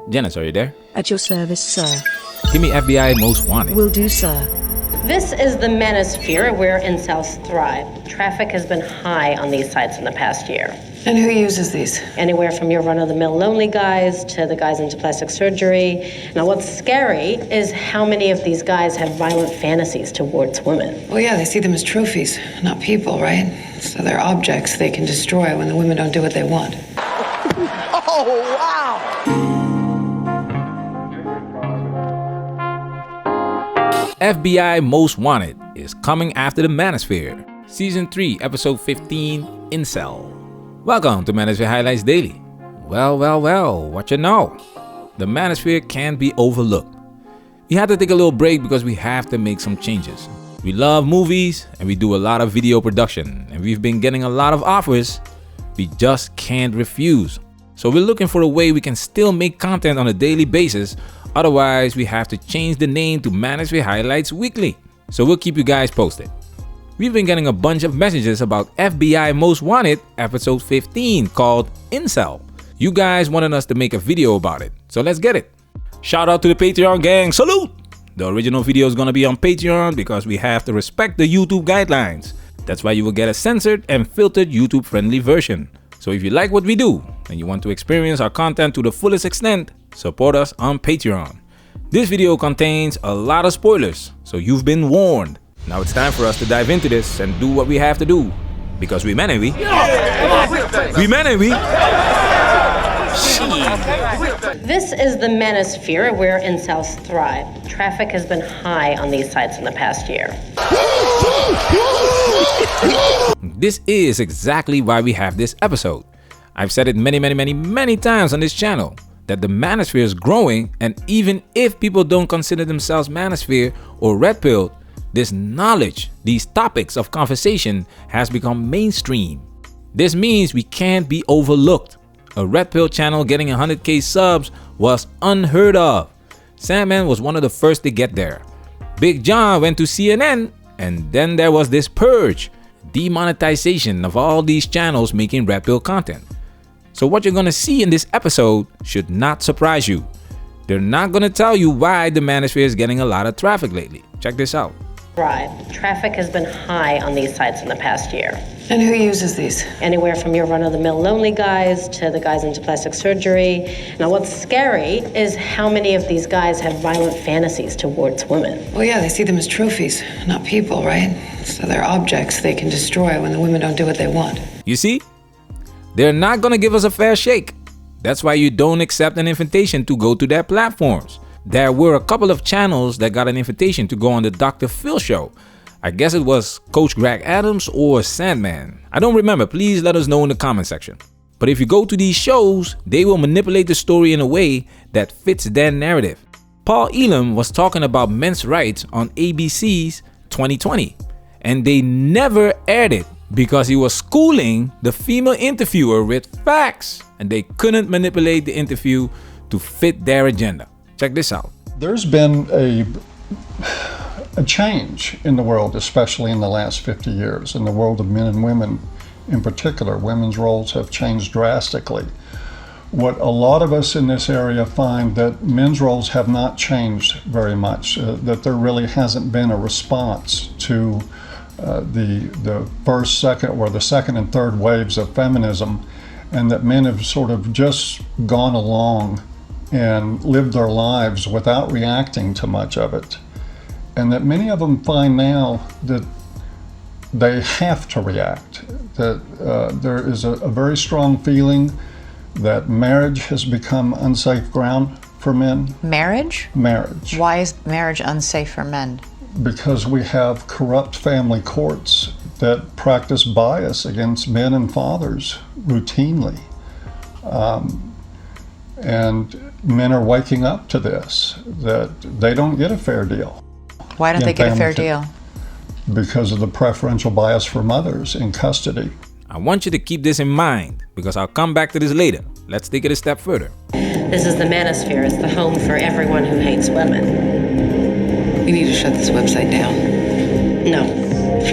Janice, are you there? At your service, sir. Give me FBI Most Wanted. Will do, sir. This is the Manosphere where incels thrive. Traffic has been high on these sites in the past year. And who uses these? Anywhere from your run-of-the-mill lonely guys to the guys into plastic surgery. Now, what's scary is how many of these guys have violent fantasies towards women. Well, yeah, they see them as trophies, not people, right? So they're objects they can destroy when the women don't do what they want. Oh, wow! FBI Most Wanted is coming after the Manosphere. Season 3, Episode 15, Incel. Welcome to Manosphere Highlights Daily. Well, what you know? The Manosphere can't be overlooked. We had to take a little break because we have to make some changes. We love movies and we do a lot of video production, and we've been getting a lot of offers we just can't refuse. So we're looking for a way we can still make content on a daily basis. Otherwise, we have to change the name to Manosphere Highlights Weekly. So we'll keep you guys posted. We've been getting a bunch of messages about FBI Most Wanted episode 15 called Incel. You guys wanted us to make a video about it, so let's get it. Shout out to the Patreon gang, salute! The original video is gonna be on Patreon because we have to respect the YouTube guidelines. That's why you will get a censored and filtered YouTube friendly version. So if you like what we do and you want to experience our content to the fullest extent, support us on Patreon. This video contains a lot of spoilers, so you've been warned. Now it's time for us to dive into this and do what we have to do. Because we men and we. We men and we. This is the Manosphere where incels thrive. Traffic has been high on these sites in the past year. This is exactly why we have this episode. I've said it many times on this channel that the Manosphere is growing, and even if people don't consider themselves Manosphere or Red Pill, this knowledge, these topics of conversation has become mainstream. This means we can't be overlooked. A Red Pill channel getting 100k subs was unheard of. Sandman was one of the first to get there. Big John went to CNN, and then there was this purge, demonetization of all these channels making Red Pill content. So what you're gonna see in this episode should not surprise you. They're not gonna tell you why the Manosphere is getting a lot of traffic lately. Check this out. Traffic has been high on these sites in the past year. And who uses these? Anywhere from your run-of-the-mill lonely guys to the guys into plastic surgery. Now, what's scary is how many of these guys have violent fantasies towards women. Well, yeah, they see them as trophies, not people, right? So they're objects they can destroy when the women don't do what they want. You see? They're not gonna give us a fair shake. That's why you don't accept an invitation to go to their platforms. There were a couple of channels that got an invitation to go on the Dr. Phil show. I guess it was Coach Greg Adams or Sandman. I don't remember, please let us know in the comment section. But if you go to these shows, they will manipulate the story in a way that fits their narrative. Paul Elam was talking about men's rights on ABC's 2020, and they never aired it because he was schooling the female interviewer with facts, and they couldn't manipulate the interview to fit their agenda. Check this out. There's been a change in the world, especially in the last 50 years, in the world of men and women in particular. Women's roles have changed drastically. What a lot of us in this area find that men's roles have not changed very much, that there really hasn't been a response to the first, second, or the second and third waves of feminism, and that men have sort of just gone along and lived their lives without reacting to much of it. And that many of them find now that they have to react, that there is a very strong feeling that marriage has become unsafe ground for men. Marriage? Marriage. Why is marriage unsafe for men? Because we have corrupt family courts that practice bias against men and fathers routinely. And men are waking up to this, that they don't get a fair deal. Why don't they get a fair deal? Because of the preferential bias for mothers in custody. I want you to keep this in mind because I'll come back to this later. Let's take it a step further. This is the Manosphere. It's the home for everyone who hates women. We need to shut this website down. No.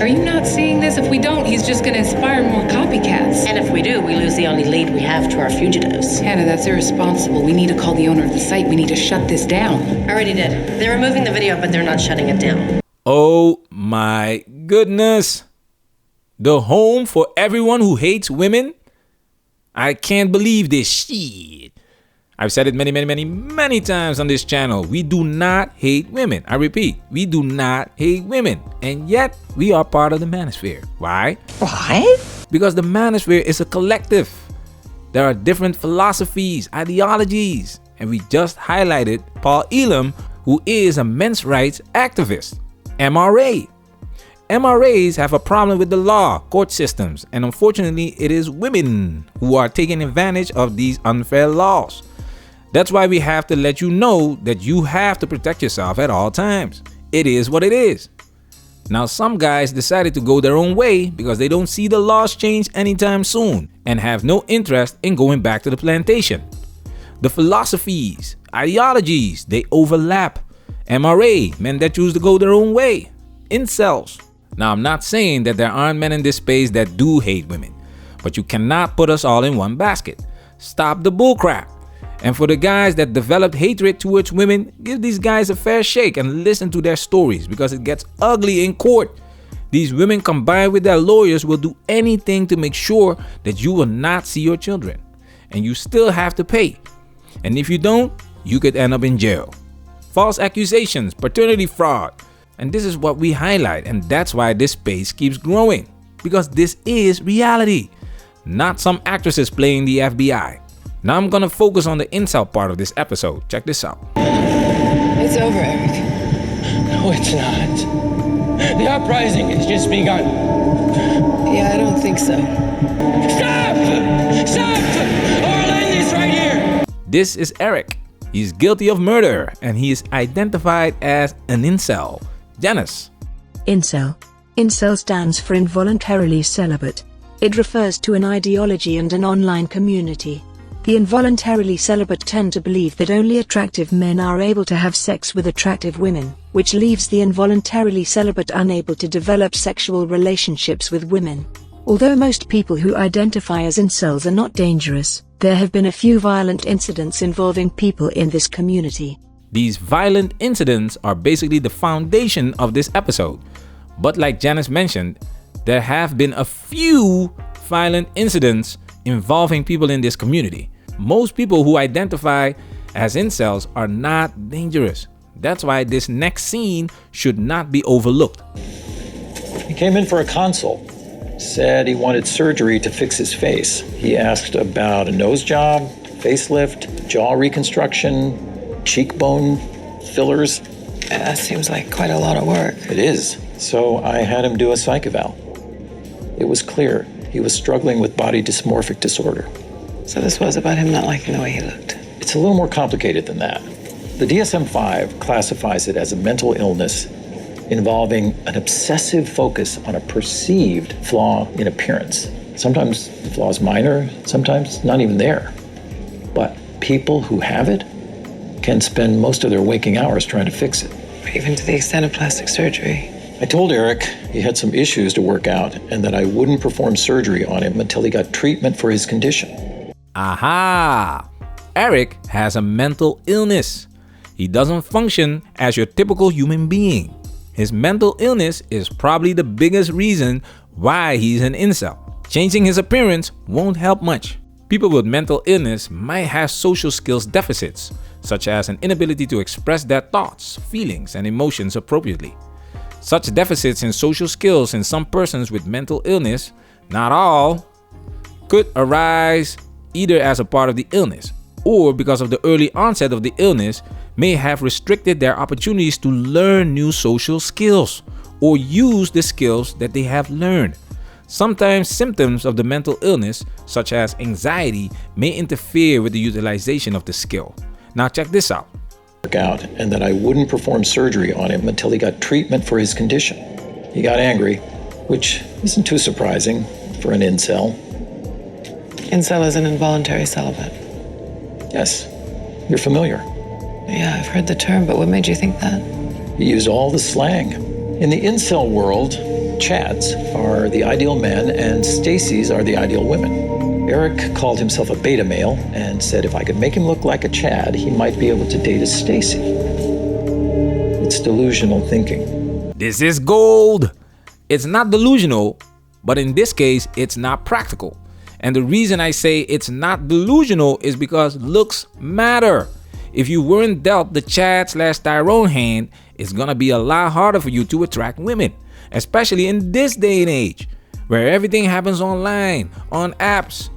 Are you not seeing this? If we don't, he's just going to inspire more copycats. And if we do, we lose the only lead we have to our fugitives. Hannah, that's irresponsible. We need to call the owner of the site. We need to shut this down. Already did. They're removing the video, but they're not shutting it down. Oh my goodness. The home for everyone who hates women? I can't believe this shit. I've said it many times on this channel. We do not hate women. I repeat, we do not hate women. And yet, we are part of the Manosphere. Why? Why? Because the Manosphere is a collective. There are different philosophies, ideologies. And we just highlighted Paul Elam, who is a men's rights activist. MRA. MRAs have a problem with the law, court systems, and unfortunately it is women who are taking advantage of these unfair laws. That's why we have to let you know that you have to protect yourself at all times. It is what it is. Now some guys decided to go their own way because they don't see the laws change anytime soon and have no interest in going back to the plantation. The philosophies, ideologies, they overlap. MRA, men that choose to go their own way. Incels. Now, I'm not saying that there aren't men in this space that do hate women, but you cannot put us all in one basket. Stop the bullcrap. And for the guys that developed hatred towards women, give these guys a fair shake and listen to their stories because it gets ugly in court. These women combined with their lawyers will do anything to make sure that you will not see your children. And you still have to pay. And if you don't, you could end up in jail. False accusations, paternity fraud. And this is what we highlight, and that's why this space keeps growing. Because this is reality, not some actresses playing the FBI. Now I'm gonna focus on the incel part of this episode. Check this out. It's over, Eric. No, it's not. The uprising has just begun. Yeah, I don't think so. Stop! Stop! Or I'll end this right here! This is Eric. He's guilty of murder, and he is identified as an incel. Janice. Incel. Incel stands for involuntarily celibate. It refers to an ideology and an online community. The involuntarily celibate tend to believe that only attractive men are able to have sex with attractive women, which leaves the involuntarily celibate unable to develop sexual relationships with women. Although most people who identify as incels are not dangerous, there have been a few violent incidents involving people in this community. These violent incidents are basically the foundation of this episode. But like Janice mentioned, there have been a few violent incidents involving people in this community. Most people who identify as incels are not dangerous. That's why this next scene should not be overlooked. He came in for a consult. Said he wanted surgery to fix his face. He asked about a nose job, facelift, jaw reconstruction, cheekbone fillers. That seems like quite a lot of work. It is. So I had him do a psych eval. It was clear he was struggling with body dysmorphic disorder. So this was about him not liking the way he looked. It's a little more complicated than that. The DSM-5 classifies it as a mental illness involving an obsessive focus on a perceived flaw in appearance. Sometimes the flaw is minor, sometimes not even there. But people who have it can spend most of their waking hours trying to fix it. Even to the extent of plastic surgery. I told Eric he had some issues to work out and that I wouldn't perform surgery on him until he got treatment for his condition. Aha! Eric has a mental illness. He doesn't function as your typical human being. His mental illness is probably the biggest reason why he's an incel. Changing his appearance won't help much. People with mental illness might have social skills deficits, such as an inability to express their thoughts, feelings, and emotions appropriately. Such deficits in social skills in some persons with mental illness, not all, could arise either as a part of the illness or because of the early onset of the illness may have restricted their opportunities to learn new social skills or use the skills that they have learned. Sometimes symptoms of the mental illness, such as anxiety, may interfere with the utilization of the skill. Now check this out. Out and that I wouldn't perform surgery on him until he got treatment for his condition. He got angry, which isn't too surprising for an incel. Incel is an involuntary celibate. Yes, you're familiar. Yeah, I've heard the term, but what made you think that? He used all the slang. In the incel world, Chads are the ideal men and Stacy's are the ideal women. Eric called himself a beta male and said if I could make him look like a Chad, he might be able to date a Stacy. It's delusional thinking. This is gold. It's not delusional, but in this case, it's not practical. And the reason I say it's not delusional is because looks matter. If you weren't dealt the Chad/Tyrone hand, it's gonna be a lot harder for you to attract women, especially in this day and age, where everything happens online, on apps.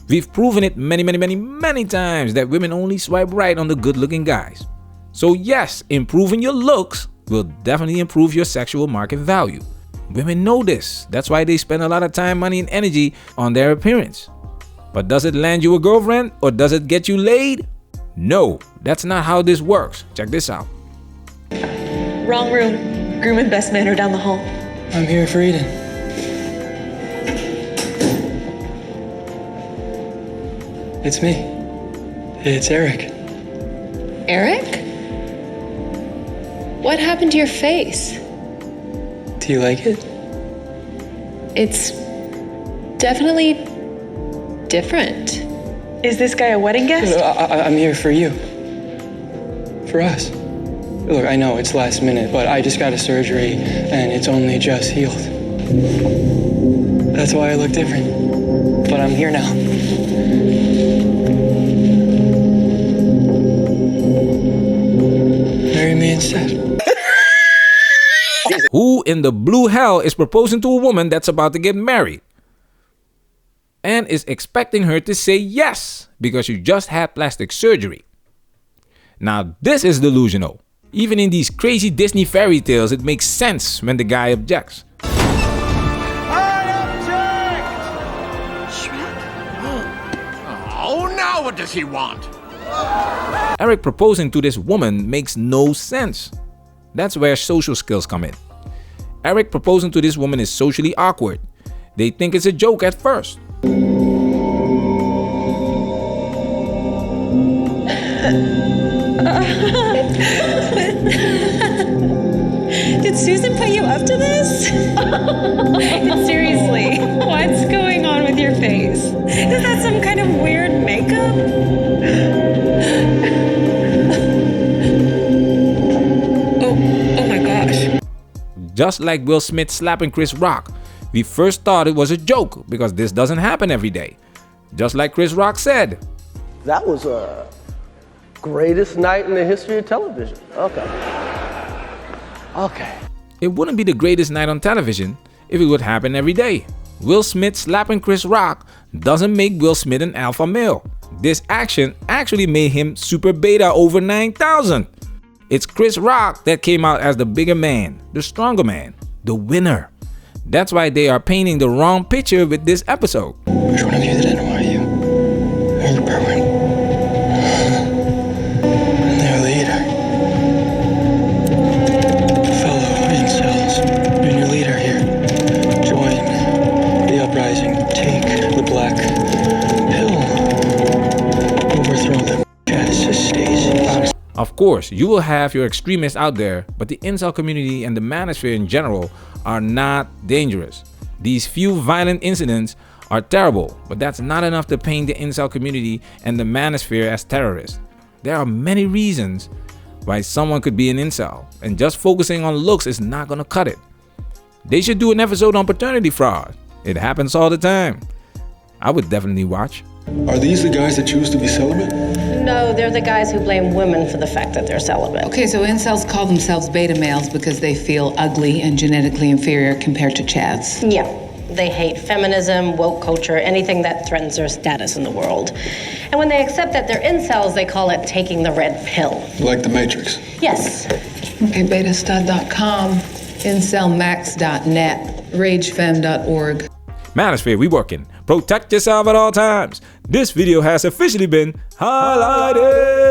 We've proven it many times that women only swipe right on the good-looking guys. So yes, improving your looks will definitely improve your sexual market value. Women know this. That's why they spend a lot of time, money, and energy on their appearance. But does it land you a girlfriend or does it get you laid? No, that's not how this works. Check this out. Wrong room. Groom and best man are down the hall. I'm here for Eden. It's me. It's Eric. Eric? What happened to your face? Do you like it? It's definitely different. Is this guy a wedding guest? I'm here for you. For us. Look, I know it's last minute, but I just got a surgery and it's only just healed. That's why I look different. But I'm here now. Marry me instead. Who in the blue hell is proposing to a woman that's about to get married and is expecting her to say yes because you just had plastic surgery? Now this is delusional. Even in these crazy Disney fairy tales, it makes sense when the guy objects. Oh, now what does he want? Eric proposing to this woman makes no sense. That's where social skills come in. Eric proposing to this woman is socially awkward. They think it's a joke at first. Did Susan put you up to this? Seriously, what's going on with your face? Is that some kind of weird makeup? Oh my gosh. Just like Will Smith slapping Chris Rock, we first thought it was a joke because this doesn't happen every day. Just like Chris Rock said. That was a greatest night in the history of television. Okay. It wouldn't be the greatest night on television if it would happen every day. Will Smith slapping Chris Rock doesn't make Will Smith an alpha male. This action actually made him super beta over 9,000. It's Chris Rock that came out as the bigger man, the stronger man, the winner. That's why they are painting the wrong picture with this episode. Which one of you did NYU? Or the Berwyn? And their leader. Fellow incels, you're your leader here. Join the uprising. Take the black pill. Overthrow them. Stacy. Of course, you will have your extremists out there, but the incel community and the Manosphere in general are not dangerous. These few violent incidents are terrible, but that's not enough to paint the incel community and the Manosphere as terrorists. There are many reasons why someone could be an incel, and just focusing on looks is not gonna cut it. They should do an episode on paternity fraud. It happens all the time. I would definitely watch. Are these the guys that choose to be celibate? No, they're the guys who blame women for the fact that they're celibate. Okay, so incels call themselves beta males because they feel ugly and genetically inferior compared to chads. Yeah, they hate feminism, woke culture, anything that threatens their status in the world. And when they accept that they're incels, they call it taking the red pill. Like the Matrix? Yes. Okay, betastud.com, incelmax.net, ragefem.org. Manosphere, we working. Protect yourself at all times. This video has officially been highlighted.